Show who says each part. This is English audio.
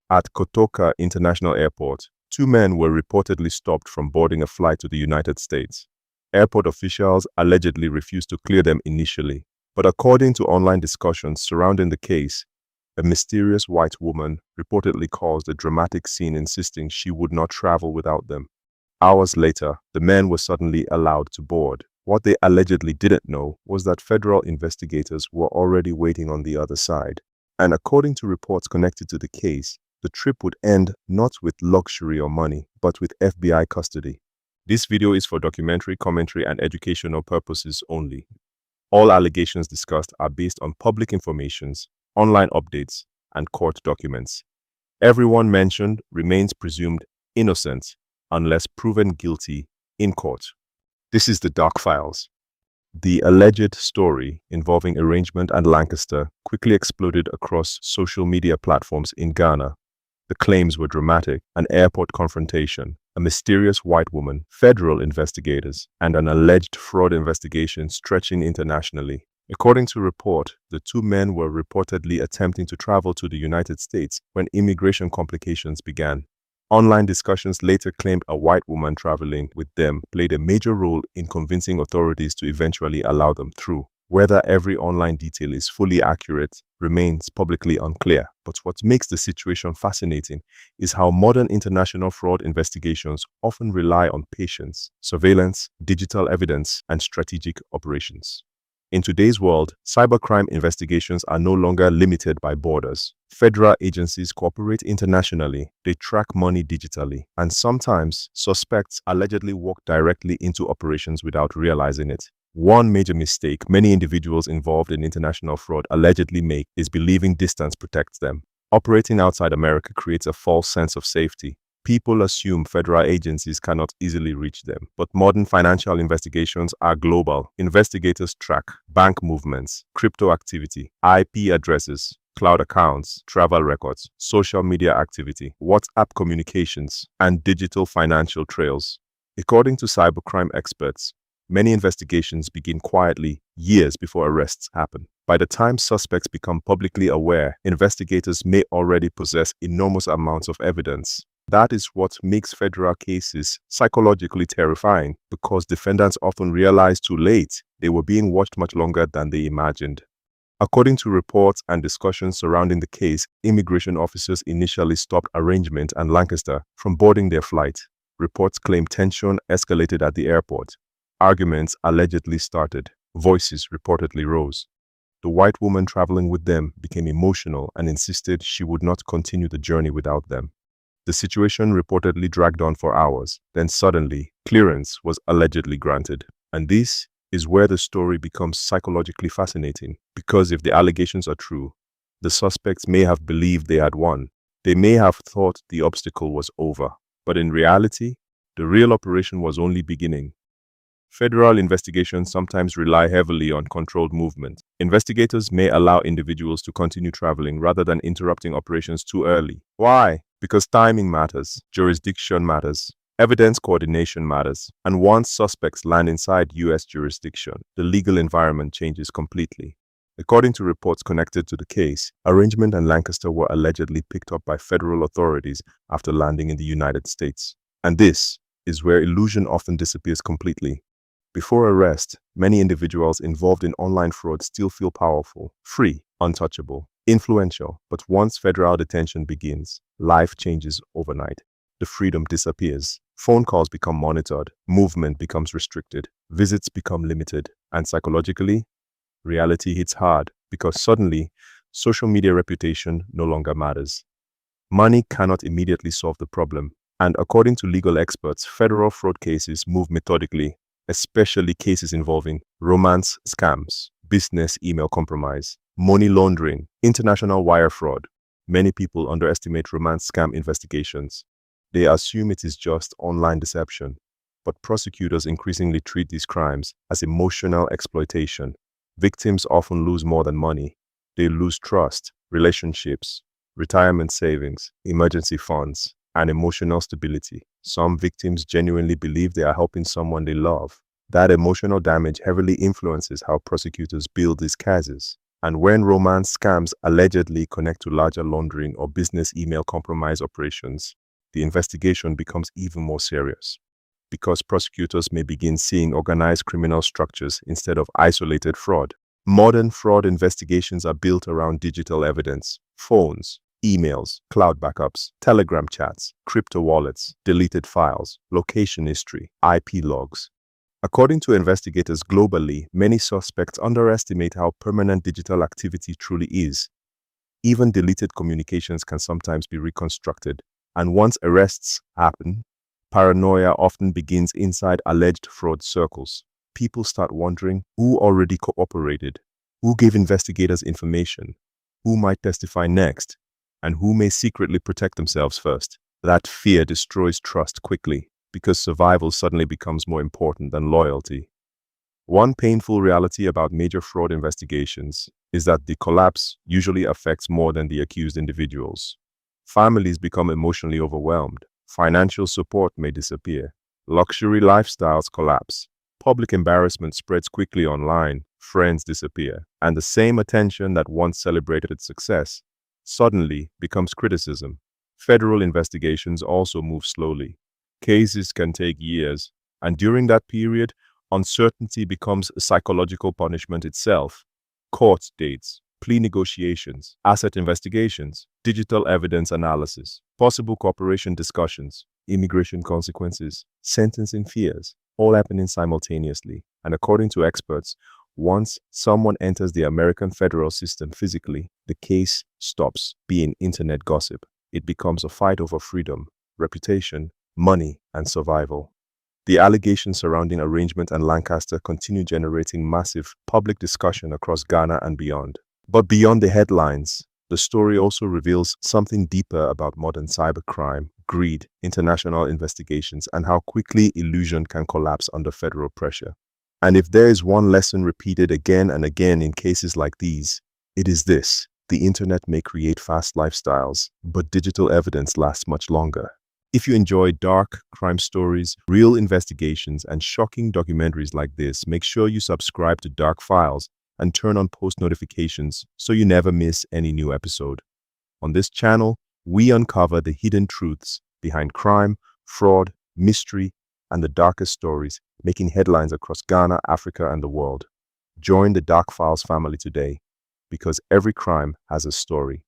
Speaker 1: At Kotoka International Airport, two men were reportedly stopped from boarding a flight to the United States. Airport officials allegedly refused to clear them initially, but according to online discussions surrounding the case, a mysterious white woman reportedly caused a dramatic scene insisting she would not travel without them. Hours later, the men were suddenly allowed to board. What they allegedly didn't know was that federal investigators were already waiting on the other side. And according to reports connected to the case, the trip would end not with luxury or money, but with FBI custody. This video is for documentary, commentary, and educational purposes only. All allegations discussed are based on public informations, online updates, and court documents. Everyone mentioned remains presumed innocent unless proven guilty in court. This is the Dark Files. The alleged story involving Arrangement and Lancaster quickly exploded across social media platforms in Ghana. The claims were dramatic: an airport confrontation, a mysterious white woman, federal investigators, and an alleged fraud investigation stretching internationally. According to report, the two men were reportedly attempting to travel to the United States when immigration complications began. Online discussions later claimed a white woman traveling with them played a major role in convincing authorities to eventually allow them through. Whether every online detail is fully accurate remains publicly unclear, but what makes the situation fascinating is how modern international fraud investigations often rely on patience, surveillance, digital evidence, and strategic operations. In today's world, cybercrime investigations are no longer limited by borders. Federal agencies cooperate internationally, they track money digitally, and sometimes suspects allegedly walk directly into operations without realizing it. One major mistake many individuals involved in international fraud allegedly make is believing distance protects them. Operating outside America creates a false sense of safety. People assume federal agencies cannot easily reach them, but modern financial investigations are global. Investigators track bank movements, crypto activity, IP addresses, cloud accounts, travel records, social media activity, WhatsApp communications, and digital financial trails. According to cybercrime experts, many investigations begin quietly years before arrests happen. By the time suspects become publicly aware, investigators may already possess enormous amounts of evidence. That is what makes federal cases psychologically terrifying, because defendants often realize too late they were being watched much longer than they imagined. According to reports and discussions surrounding the case, immigration officers initially stopped Arrangement and Lancaster from boarding their flight. Reports claim tension escalated at the airport. Arguments allegedly started. Voices reportedly rose. The white woman traveling with them became emotional and insisted she would not continue the journey without them. The situation reportedly dragged on for hours. Then suddenly, clearance was allegedly granted. And this is where the story becomes psychologically fascinating, because if the allegations are true, the suspects may have believed they had won. They may have thought the obstacle was over. But in reality, the real operation was only beginning. Federal investigations sometimes rely heavily on controlled movement. Investigators may allow individuals to continue traveling rather than interrupting operations too early. Why? Because timing matters, jurisdiction matters, evidence coordination matters, and once suspects land inside U.S. jurisdiction, the legal environment changes completely. According to reports connected to the case, Arrangement and Lancaster were allegedly picked up by federal authorities after landing in the United States. And this is where illusion often disappears completely. Before arrest, many individuals involved in online fraud still feel powerful, free, untouchable, influential. But once federal detention begins, life changes overnight. The freedom disappears. Phone calls become monitored, movement becomes restricted, visits become limited, and psychologically, reality hits hard because suddenly, social media reputation no longer matters. Money cannot immediately solve the problem, and according to legal experts, federal fraud cases move methodically, especially cases involving romance scams, business email compromise, money laundering, international wire fraud. Many people underestimate romance scam investigations. They assume it is just online deception, but prosecutors increasingly treat these crimes as emotional exploitation. Victims often lose more than money. They lose trust, relationships, retirement savings, emergency funds, and emotional stability. Some victims genuinely believe they are helping someone they love. That emotional damage heavily influences how prosecutors build these cases. And when romance scams allegedly connect to larger laundering or business email compromise operations, the investigation becomes even more serious, because prosecutors may begin seeing organized criminal structures instead of isolated fraud. Modern fraud investigations are built around digital evidence: phones, emails, cloud backups, Telegram chats, crypto wallets, deleted files, location history, IP logs. According to investigators globally, many suspects underestimate how permanent digital activity truly is. Even deleted communications can sometimes be reconstructed, and once arrests happen, paranoia often begins inside alleged fraud circles. People start wondering who already cooperated, who gave investigators information, who might testify next, and who may secretly protect themselves first. That fear destroys trust quickly, because survival suddenly becomes more important than loyalty. One painful reality about major fraud investigations is that the collapse usually affects more than the accused individuals. Families become emotionally overwhelmed. Financial support may disappear. Luxury lifestyles collapse. Public embarrassment spreads quickly online. Friends disappear. And the same attention that once celebrated success suddenly becomes criticism. Federal investigations also move slowly. Cases can take years, and during that period, uncertainty becomes a psychological punishment itself. Court dates, plea negotiations, asset investigations, digital evidence analysis, possible cooperation discussions, immigration consequences, sentencing fears, all happening simultaneously. And according to experts, once someone enters the American federal system physically, the case stops being internet gossip. It becomes a fight over freedom, reputation, money, and survival. The allegations surrounding arrangement and Lancaster continue generating massive public discussion across Ghana and beyond. But beyond the headlines, the story also reveals something deeper about modern cybercrime, greed, international investigations, and how quickly illusion can collapse under federal pressure. And if there is one lesson repeated again and again in cases like these, it is this: the internet may create fast lifestyles, but digital evidence lasts much longer. If you enjoy dark crime stories, real investigations, and shocking documentaries like this, make sure you subscribe to Dark Files and turn on post notifications so you never miss any new episode. On this channel, we uncover the hidden truths behind crime, fraud, mystery, and the darkest stories making headlines across Ghana, Africa, and the world. Join the Dark Files family today, because every crime has a story.